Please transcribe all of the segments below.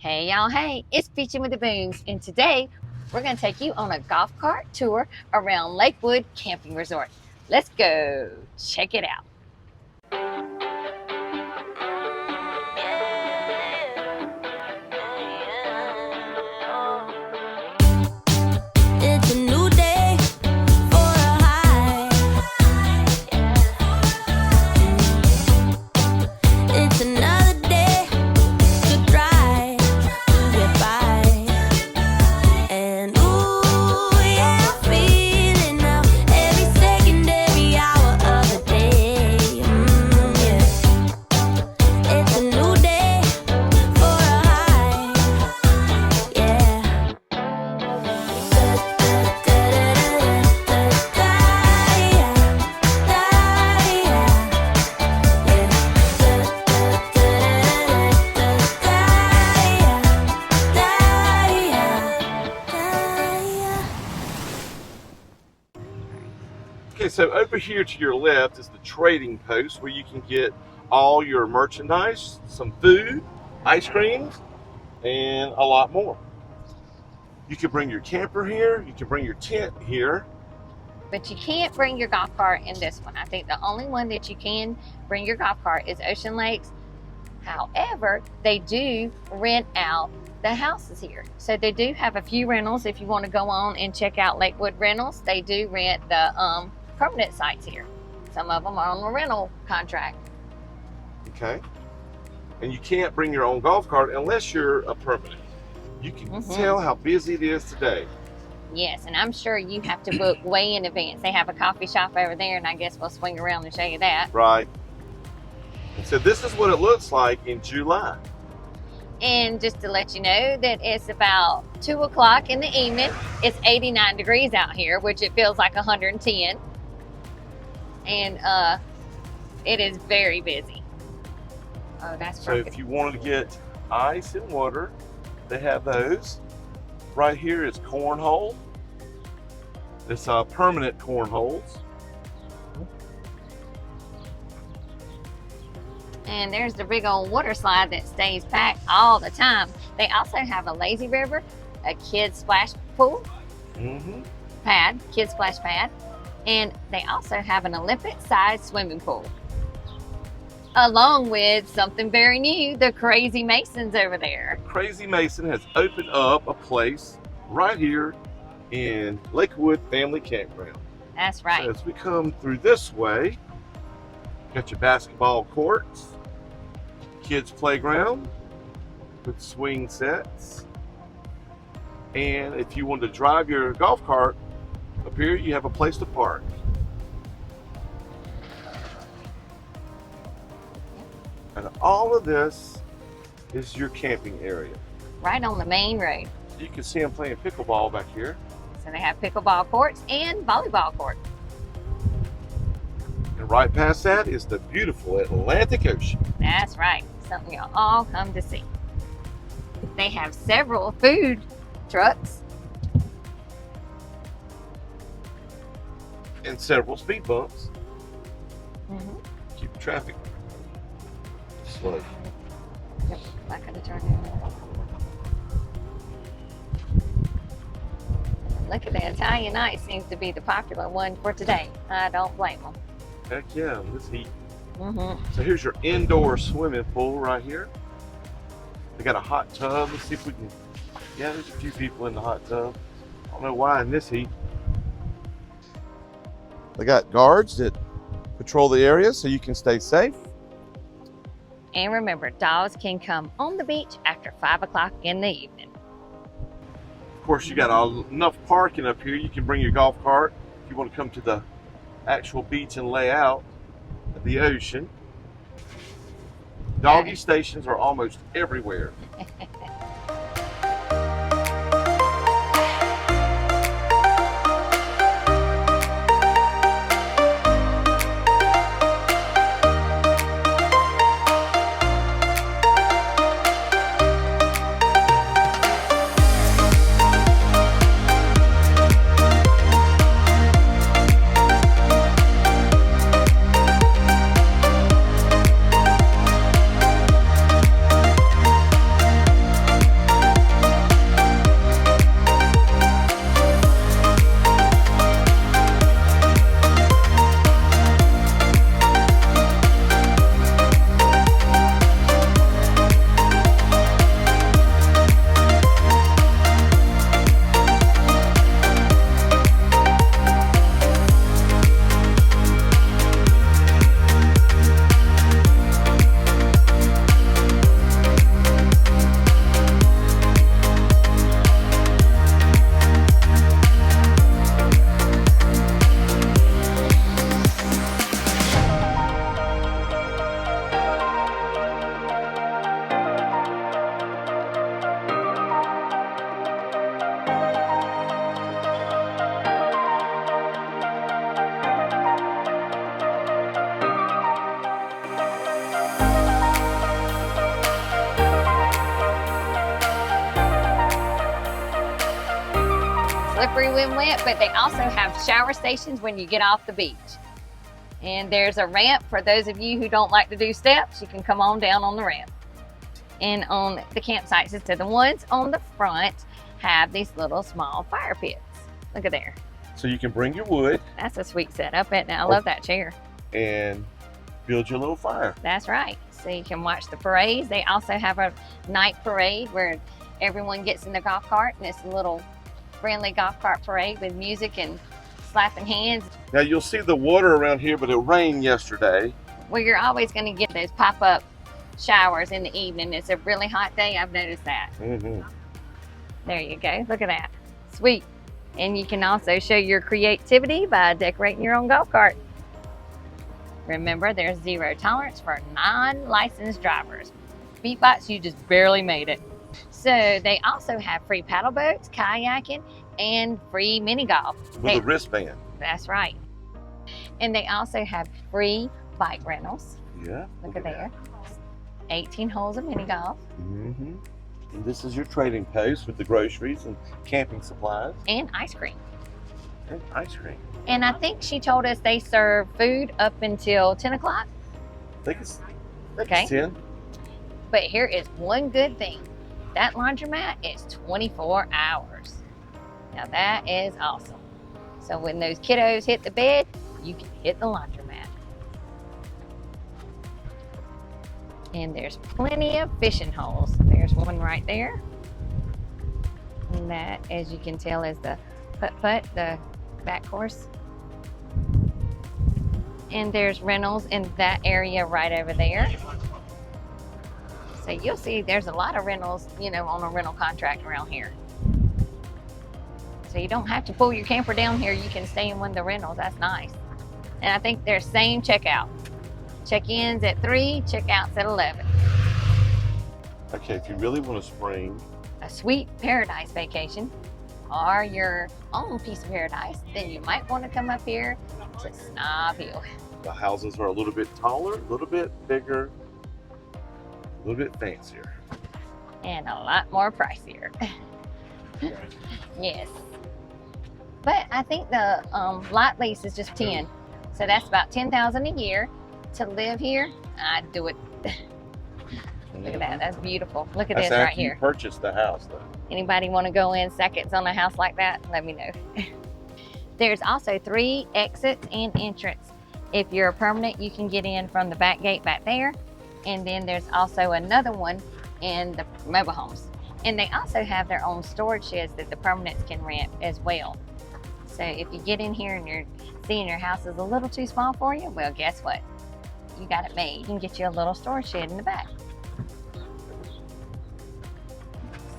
Hey y'all, hey, it's Beachin With The Boones, and today we're going to take you on a golf cart tour around Lakewood Camping Resort. Let's go check it out. It's a new day for a high. It's another day to try to get by. And ooh, yeah, I'm feeling now every second, every hour of the day. Yeah. It's a new day for a high. Yeah. Okay, so over here to your left is the trading post where you can get all your merchandise, some food, ice creams, and a lot more. You can bring your camper here, you can bring your tent here. But you can't bring your golf cart in this one. I think the only one that you can bring your golf cart is Ocean Lakes. However, they do rent out the houses here. So they do have a few rentals. If you want to go on and check out Lakewood Rentals, they do rent the permanent sites here. Some of them are on a rental contract. Okay. And you can't bring your own golf cart unless you're a permanent. You can tell how busy it is today. Yes, and I'm sure you have to book way in advance. They have a coffee shop over there, and I guess we'll swing around and show you that. Right. And so this is what it looks like in July. And just to let you know that it's about 2 o'clock in the evening. It's 89 degrees out here, which it feels like 110. And it is very busy. Oh, that's So perfect. if you wanted to get ice and water, they have those. Right here is cornhole. It's permanent cornholes. And there's the big old water slide that stays packed all the time. They also have a lazy river, a kid splash pool pad, kid splash pad, and they also have an Olympic-sized swimming pool, along with something very new, the Crazy Masons over there. Crazy Mason has opened up a place right here in Lakewood Family Campground. That's right. So as we come through this way, got your basketball courts, kids playground with swing sets. And if you want to drive your golf cart up here, you have a place to park. And all of this is your camping area. Right on the main road. You can see them playing pickleball back here. So they have pickleball courts and volleyball courts. And right past that is the beautiful Atlantic Ocean. That's right. Something you'll all come to see. They have several food trucks. And several speed bumps. Keep the traffic slow. Yep, back of the turn here. Look at that. Italian ice seems to be the popular one for today. I don't blame them. Heck yeah, this heat. So here's your indoor swimming pool right here. They got a hot tub. Let's see if we can. Yeah, there's a few people in the hot tub. I don't know why in this heat. They got guards that patrol the area so you can stay safe. And remember, dogs can come on the beach after 5 o'clock in the evening. Of course, you got enough parking up here. You can bring your golf cart if you want to come to the actual beach and lay out at the ocean. Doggy stations are almost everywhere. slippery when wet, but they also have shower stations when you get off the beach. And there's a ramp for those of you who don't like to do steps. You can come on down on the ramp. And on the campsites, so the ones on the front have these little small fire pits. Look at there. So you can bring your wood. That's a sweet setup, isn't it? I love that chair. And build your little fire. That's right. So you can watch the parades. They also have a night parade where everyone gets in the golf cart, and it's a little friendly golf cart parade with music and slapping hands. Now you'll see the water around here, but it rained yesterday. Well, you're always going to get those pop-up showers in the evening. It's a really hot day. I've noticed that. There you go. Look at that. Sweet. And you can also show your creativity by decorating your own golf cart. Remember, there's 0 tolerance for non-licensed drivers. Beatbox, you just barely made it. So they also have free paddle boats, kayaking, and free mini golf. With a wristband. That's right. And they also have free bike rentals. Yeah. Look at there. 18 holes of mini golf. And this is your trading post with the groceries and camping supplies. And ice cream. And ice cream. And I think she told us they serve food up until 10 o'clock. I think it's Okay. 10. But here is one good thing. That laundromat is 24 hours. Now that is awesome. So when those kiddos hit the bed, you can hit the laundromat. And there's plenty of fishing holes. There's one right there. And that, as you can tell, is the putt-putt, the back course. And there's rentals in that area right over there. So you'll see there's a lot of rentals, you know, on a rental contract around here. So you don't have to pull your camper down here. You can stay in one of the rentals. That's nice. And I think they're same checkout. Check-ins at 3, check-outs at 11. Okay, if you really want to spring a sweet paradise vacation or your own piece of paradise, then you might want to come up here to Snob Hill. the houses are a little bit taller, a little bit bigger, a little bit fancier. And a lot more pricier. Yes. But I think the lot lease is just 10. So that's about $10,000 a year to live here. I'd do it. Look at that. That's beautiful. Look at That's this right after you here. purchase the house, though. Anybody want to go in seconds on a house like that? Let me know. There's also 3 exits and entrance. If you're a permanent, you can get in from the back gate back there. And then there's also another one in the mobile homes. And they also have their own storage sheds that the permanents can rent as well. So if you get in here and you're seeing your house is a little too small for you, well, guess what? You got it made. You can get you a little storage shed in the back.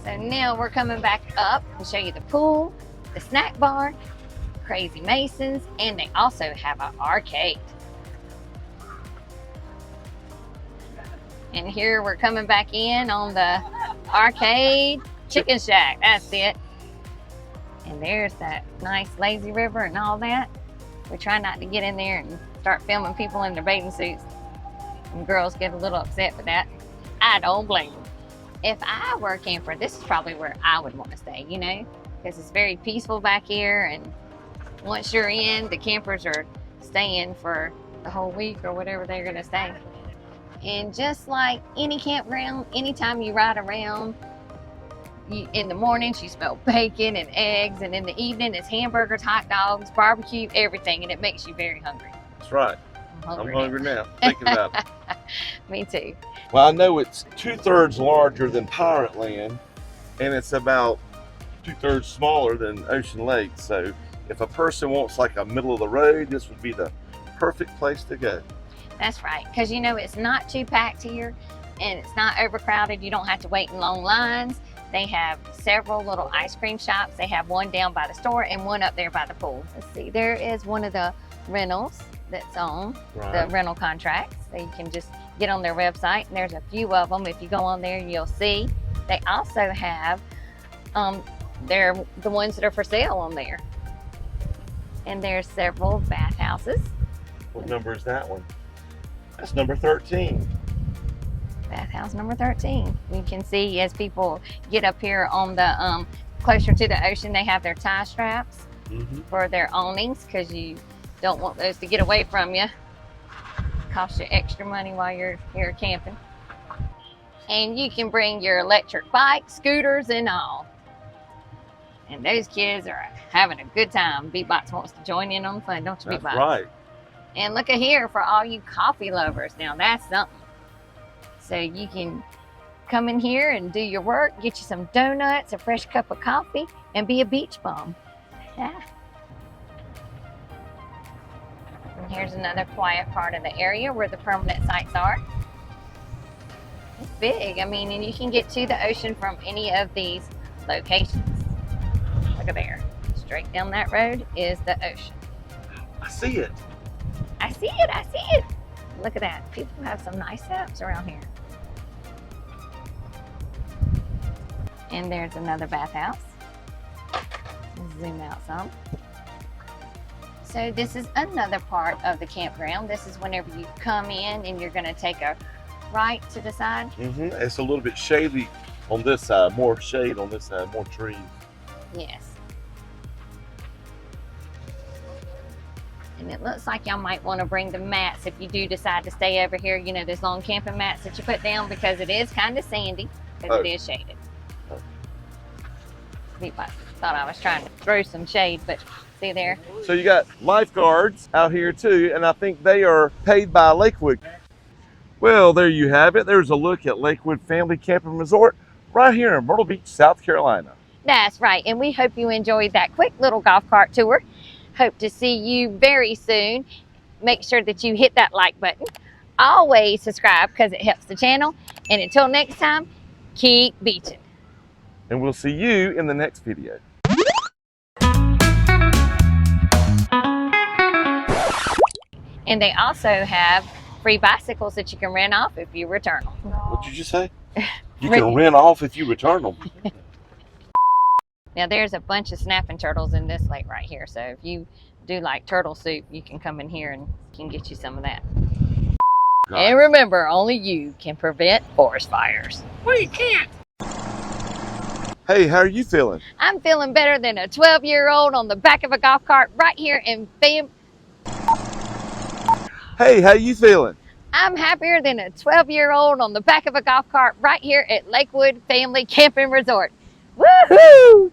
So now we're coming back up to show you the pool, the snack bar, Crazy Masons, and they also have an arcade. And here we're coming back in on the arcade chicken shack. That's it. And there's that nice lazy river and all that. We try not to get in there and start filming people in their bathing suits. And girls get a little upset with that. I don't blame them. If I were a camper, this is probably where I would want to stay, you know, because it's very peaceful back here. And once you're in, the campers are staying for the whole week or whatever they're going to stay. And just like any campground, anytime you ride around, in the mornings you smell bacon and eggs, and in the evening it's hamburgers, hot dogs, barbecue, everything, and it makes you very hungry. That's right. I'm hungry now, thinking about it. Me too. Well, I know it's 2/3 larger than Pirate Land, and it's about 2/3 smaller than Ocean Lake. So if a person wants like a middle of the road, this would be the perfect place to go. That's right, because you know it's not too packed here, and it's not overcrowded. You don't have to wait in long lines. They have several little ice cream shops. They have one down by the store and one up there by the pool. Let's see, there is one of the rentals that's on the rental contracts. So you can just get on their website, and there's a few of them. If you go on there, you'll see. They also have, they're the ones that are for sale on there. And there's several bathhouses. What number is that one? That's number 13. Bathhouse number 13. You can see as people get up here on the closer to the ocean, they have their tie straps Mm-hmm. for their awnings because you don't want those to get away from you. Cost you extra money while you're here camping. And you can bring your electric bikes, scooters, and all. And those kids are having a good time. Beatbox wants to join in on the fun, don't you, That's Beatbox? right. And look at here for all you coffee lovers. Now that's something. So you can come in here and do your work, get you some donuts, a fresh cup of coffee, and be a beach bum. Yeah. And here's another quiet part of the area where the permanent sites are. It's big. I mean, and you can get to the ocean from any of these locations. Look at there. Straight down that road is the ocean. I see it. I see it. I see it. Look at that. People have some nice setups around here. And there's another bathhouse. Let's zoom out some. So this is another part of the campground. This is whenever you come in and you're going to take a right to the side. Mm-hmm. It's a little bit shady on this side, more shade on this side, more trees. Yes. And it looks like y'all might want to bring the mats if you do decide to stay over here. You know, those long camping mats that you put down because it is kind of sandy because it is shaded. I thought I was trying to throw some shade, but see there? So you got lifeguards out here too, and I think they are paid by Lakewood. Well, there you have it. There's a look at Lakewood Family Camping Resort right here in Myrtle Beach, South Carolina. That's right, and we hope you enjoyed that quick little golf cart tour. Hope to see you very soon. Make sure that you hit that like button. Always subscribe because it helps the channel. And until next time, keep beaching. And we'll see you in the next video. And they also have free bicycles that you can rent off if you return them. What'd you just say? You can rent off if you return them. Now there's a bunch of snapping turtles in this lake right here. So if you do like turtle soup, you can come in here and can get you some of that. God. And remember, only you can prevent forest fires. We can't. Hey, how are you feeling? I'm feeling better than a 12-year-old on the back of a golf cart right here in Fam. Hey, how you feeling? I'm happier than a 12-year-old on the back of a golf cart right here at Lakewood Family Camping Resort. Woohoo!